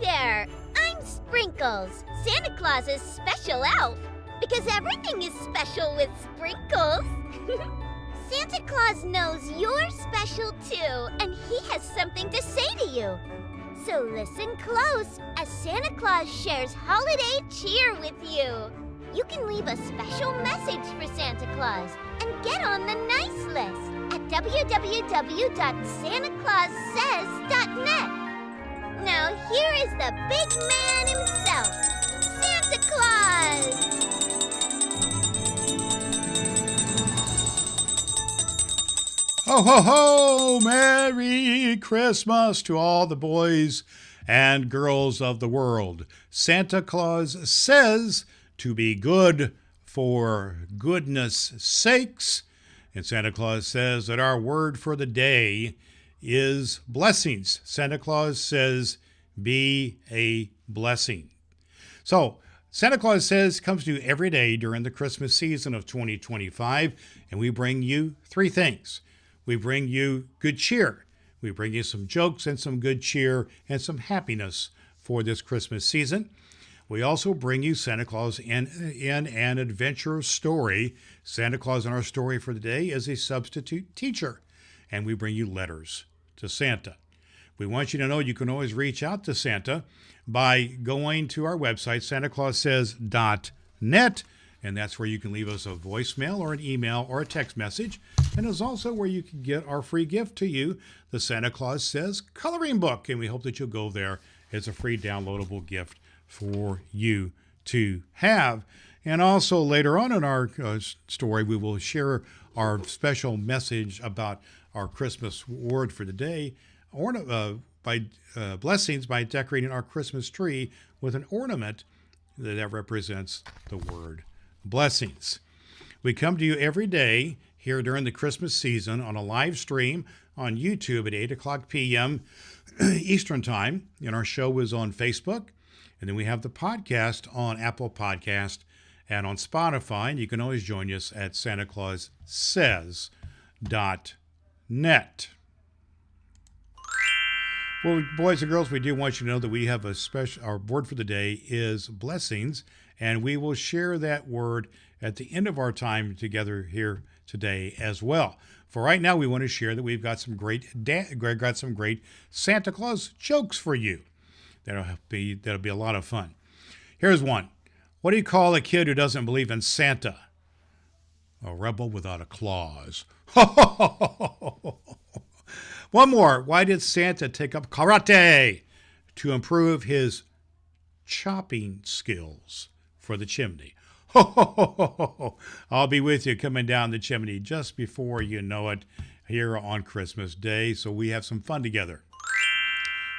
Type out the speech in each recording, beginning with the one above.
there! I'm Sprinkles, Santa Claus's special elf. Because everything is special with sprinkles. Santa Claus knows you're special too, and he has something to say to you. So listen close as Santa Claus shares holiday cheer with you. You can leave a special message for Santa Claus and get on the nice list at www.santaclaussays.net. Now here is the big man himself, Santa Claus! Ho, ho, ho! Merry Christmas to all the boys and girls of the world. Santa Claus says to be good for goodness sakes. And Santa Claus says that our word for the day is blessings. Santa Claus says, be a blessing. So, Santa Claus says comes to you every day during the Christmas season of 2025, and we bring you three things. We bring you good cheer. We bring you some jokes and some good cheer and some happiness for this Christmas season. We also bring you Santa Claus in an adventure story. Santa Claus in our story for the day is a substitute teacher, and we bring you letters to Santa. We want you to know you can always reach out to Santa by going to our website, santaclaussays.net, and that's where you can leave us a voicemail or an email or a text message. And it's also where you can get our free gift to you, the Santa Claus Says coloring book. And we hope that you'll go there. It's a free downloadable gift for you to have. And also later on in our story, we will share our special message about our Christmas word for the day, by blessings by decorating our Christmas tree with an ornament that represents the word blessings. We come to you every day here during the Christmas season on a live stream on YouTube at 8 o'clock p.m. Eastern Time. And our show is on Facebook. And then we have the podcast on Apple Podcast and on Spotify. And you can always join us at santaclaussays.net. Well, boys and girls, we do want you to know that we have our word for the day is blessings, and we will share that word at the end of our time together here today as well. For right now, we want to share that we've got some great Santa Claus jokes for you. That'll be a lot of fun. Here's one. What do you call a kid who doesn't believe in Santa? A rebel without a clause. One more. Why did Santa take up karate? To improve his chopping skills for the chimney. I'll be with you coming down the chimney just before you know it here on Christmas Day, so we have some fun together.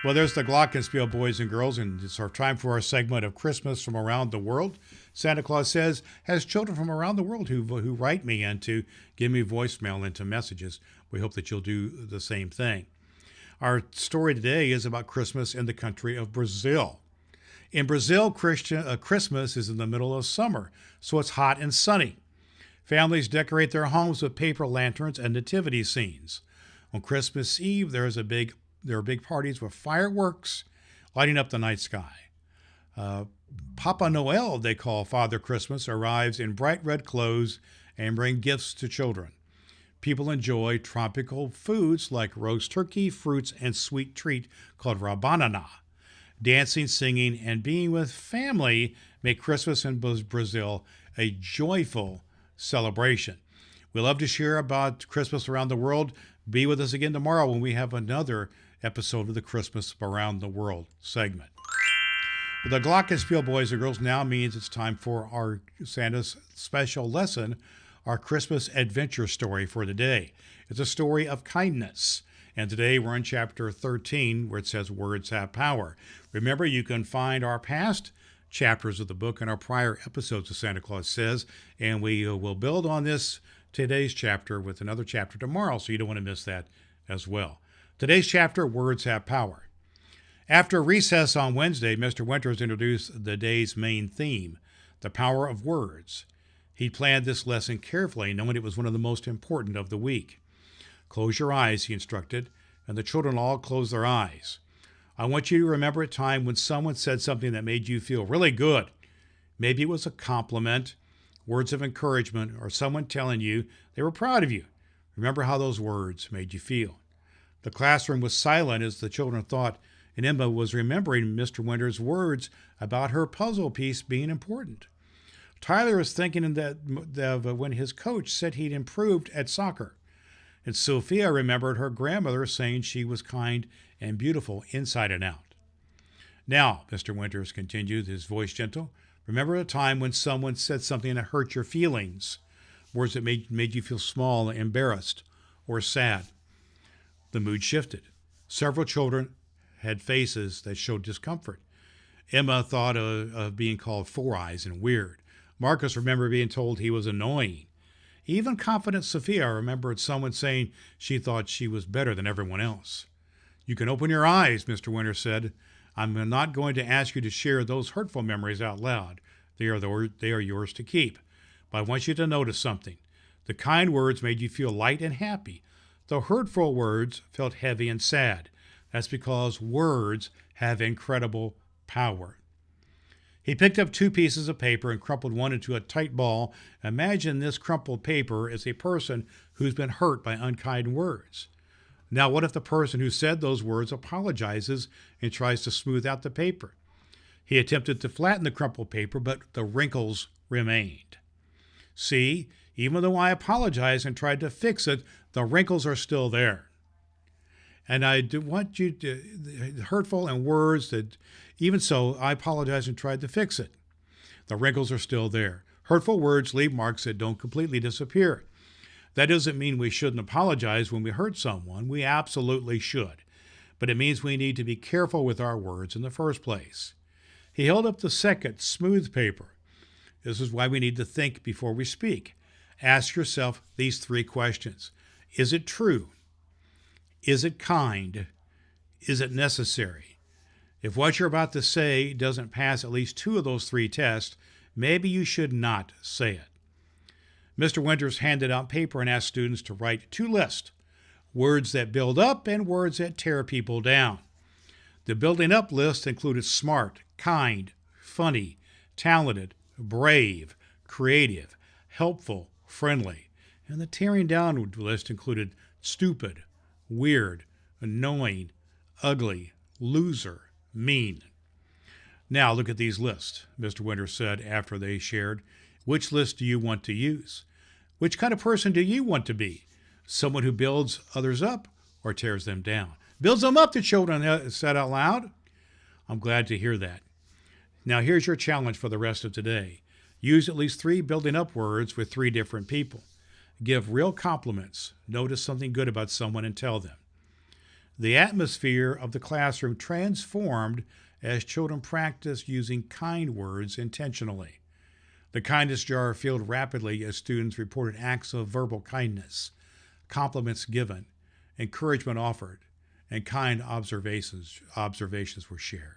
Well, there's the Glockenspiel, boys and girls, and it's our time for our segment of Christmas from around the world. Santa Claus Says has children from around the world who write me in to give me voicemail into messages. We hope that you'll do the same thing. Our story today is about Christmas in the country of Brazil. In Brazil, Christmas is in the middle of summer, so it's hot and sunny. Families decorate their homes with paper lanterns and nativity scenes. On Christmas Eve, there are big parties with fireworks lighting up the night sky. Papa Noel, they call Father Christmas, arrives in bright red clothes and brings gifts to children. People enjoy tropical foods like roast turkey, fruits, and sweet treat called rabanana. Dancing, singing, and being with family make Christmas in Brazil a joyful celebration. We love to share about Christmas around the world. Be with us again tomorrow when we have another episode of the Christmas Around the World segment. The Glockenspiel, boys and girls, now means it's time for our Santa's special lesson, our Christmas adventure story for the day. It's a story of kindness. And today we're in chapter 13 where it says words have power. Remember, you can find our past chapters of the book in our prior episodes of Santa Claus Says, and we will build on today's chapter with another chapter tomorrow, so you don't want to miss that as well. Today's chapter, Words Have Power. After recess on Wednesday, Mr. Winters introduced the day's main theme, the power of words. He planned this lesson carefully, knowing it was one of the most important of the week. Close your eyes, he instructed, and the children all closed their eyes. I want you to remember a time when someone said something that made you feel really good. Maybe it was a compliment, words of encouragement, or someone telling you they were proud of you. Remember how those words made you feel. The classroom was silent as the children thought, and Emma was remembering Mr. Winter's words about her puzzle piece being important. Tyler was thinking of when his coach said he'd improved at soccer. And Sophia remembered her grandmother saying she was kind and beautiful inside and out. Now, Mr. Winters continued, his voice gentle, remember a time when someone said something that hurt your feelings, words that made you feel small, embarrassed, or sad. The mood shifted. Several children had faces that showed discomfort. Emma thought of being called Four Eyes and weird. Marcus remembered being told he was annoying. Even confident Sophia remembered someone saying she thought she was better than everyone else. You can open your eyes, Mr. Winter said. I'm not going to ask you to share those hurtful memories out loud. They are yours to keep. But I want you to notice something. The kind words made you feel light and happy. The hurtful words felt heavy and sad. That's because words have incredible power. He picked up 2 pieces of paper and crumpled one into a tight ball. Imagine this crumpled paper as a person who's been hurt by unkind words. Now, what if the person who said those words apologizes and tries to smooth out the paper? He attempted to flatten the crumpled paper, but the wrinkles remained. See, even though I apologized and tried to fix it, the wrinkles are still there. And I do want you to, hurtful and words that, even so, I apologize and tried to fix it. The wrinkles are still there. Hurtful words leave marks that don't completely disappear. That doesn't mean we shouldn't apologize when we hurt someone. We absolutely should. But it means we need to be careful with our words in the first place. He held up the second, smooth paper. This is why we need to think before we speak. Ask yourself these 3 questions. Is it true? Is it kind? Is it necessary? If what you're about to say doesn't pass at least 2 of those 3 tests, maybe you should not say it. Mr. Winters handed out paper and asked students to write 2 lists, words that build up and words that tear people down. The building up list included smart, kind, funny, talented, brave, creative, helpful, friendly. And the tearing down list included stupid, weird, annoying, ugly, loser, mean. Now look at these lists, Mr. Winters said after they shared. Which list do you want to use? Which kind of person do you want to be? Someone who builds others up or tears them down? Builds them up, the children said out loud. I'm glad to hear that. Now here's your challenge for the rest of today. Use at least 3 building up words with 3 different people. Give real compliments. Notice something good about someone and tell them. The atmosphere of the classroom transformed as children practiced using kind words intentionally. The kindness jar filled rapidly as students reported acts of verbal kindness, compliments given, encouragement offered, and kind observations were shared.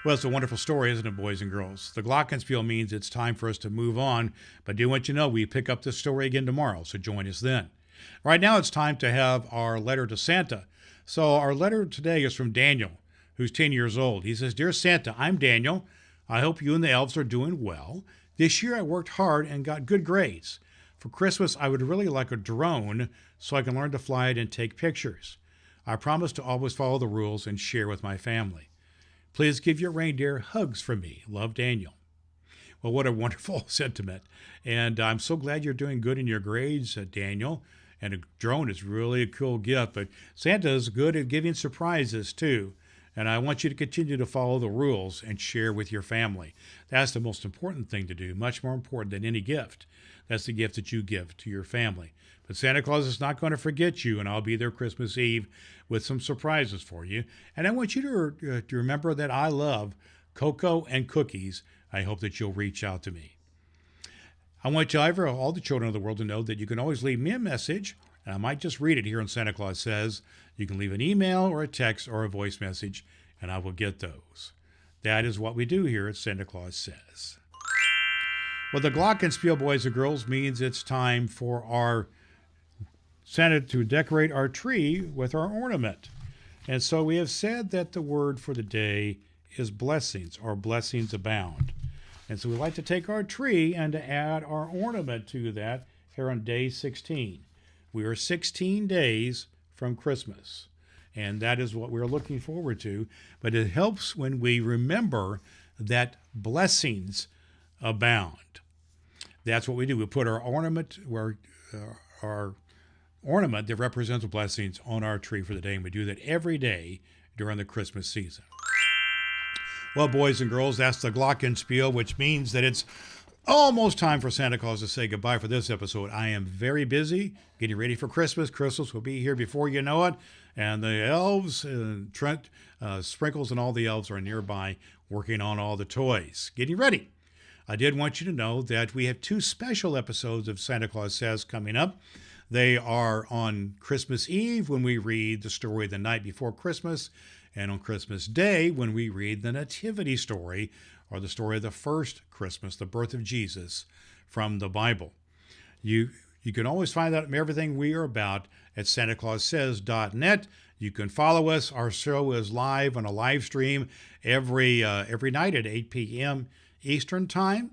Well, it's a wonderful story, isn't it, boys and girls? The glockenspiel means it's time for us to move on, but I do want you to know we pick up this story again tomorrow, so join us then. Right now it's time to have our letter to Santa. So our letter today is from Daniel, who's 10 years old. He says, Dear Santa, I'm Daniel. I hope you and the elves are doing well. This year I worked hard and got good grades. For Christmas, I would really like a drone so I can learn to fly it and take pictures. I promise to always follow the rules and share with my family. Please give your reindeer hugs from me. Love, Daniel. Well, what a wonderful sentiment. And I'm so glad you're doing good in your grades, Daniel. And a drone is really a cool gift. But Santa is good at giving surprises, too. And I want you to continue to follow the rules and share with your family. That's the most important thing to do, much more important than any gift. That's the gift that you give to your family. But Santa Claus is not going to forget you, and I'll be there Christmas Eve with some surprises for you. And I want you to remember that I love cocoa and cookies. I hope that you'll reach out to me. I want you, all the children of the world, to know that you can always leave me a message, and I might just read it here on Santa Claus Says. You can leave an email or a text or a voice message, and I will get those. That is what we do here at Santa Claus Says. Well, the glockenspiel, boys and girls, means it's time for our Santa to decorate our tree with our ornament. And so we have said that the word for the day is blessings, or blessings abound. And so we like to take our tree and to add our ornament to that here on day 16. We are 16 days from Christmas, and that is what we're looking forward to. But it helps when we remember that blessings abound. That's what we do. We put our ornament, our ornament that represents blessings, on our tree for the day, and we do that every day during the Christmas season. Well, boys and girls, that's the Glockenspiel, which means that it's almost time for Santa Claus to say goodbye for this episode. I am very busy getting ready for Christmas. Christmas will be here before you know it. And the elves, Trent, Sprinkles, and all the elves are nearby working on all the toys, getting ready. I did want you to know that we have 2 special episodes of Santa Claus Says coming up. They are on Christmas Eve, when we read the story the night before Christmas, and on Christmas Day, when we read the Nativity story, or the story of the first Christmas, the birth of Jesus, from the Bible. You can always find out everything we are about at SantaClausSays.net. You can follow us. Our show is live on a live stream every night at 8 p.m. Eastern Time,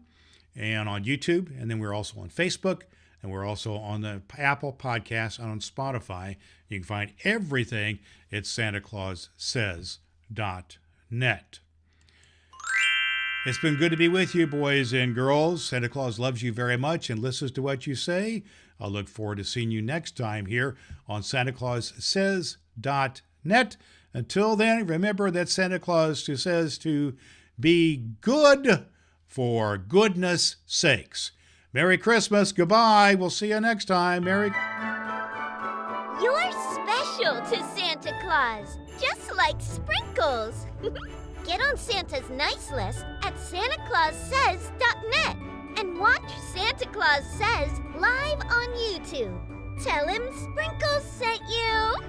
and on YouTube. And then we're also on Facebook, and we're also on the Apple Podcasts and on Spotify. You can find everything at SantaClausSays.net. It's been good to be with you, boys and girls. Santa Claus loves you very much and listens to what you say. I'll look forward to seeing you next time here on SantaClausSays.net. Until then, remember that Santa Claus says to be good for goodness sakes. Merry Christmas. Goodbye. We'll see you next time. You're special to Santa Claus, just like Sprinkles. Get on Santa's nice list at SantaClausSays.net and watch Santa Claus Says live on YouTube. Tell him Sprinkles sent you.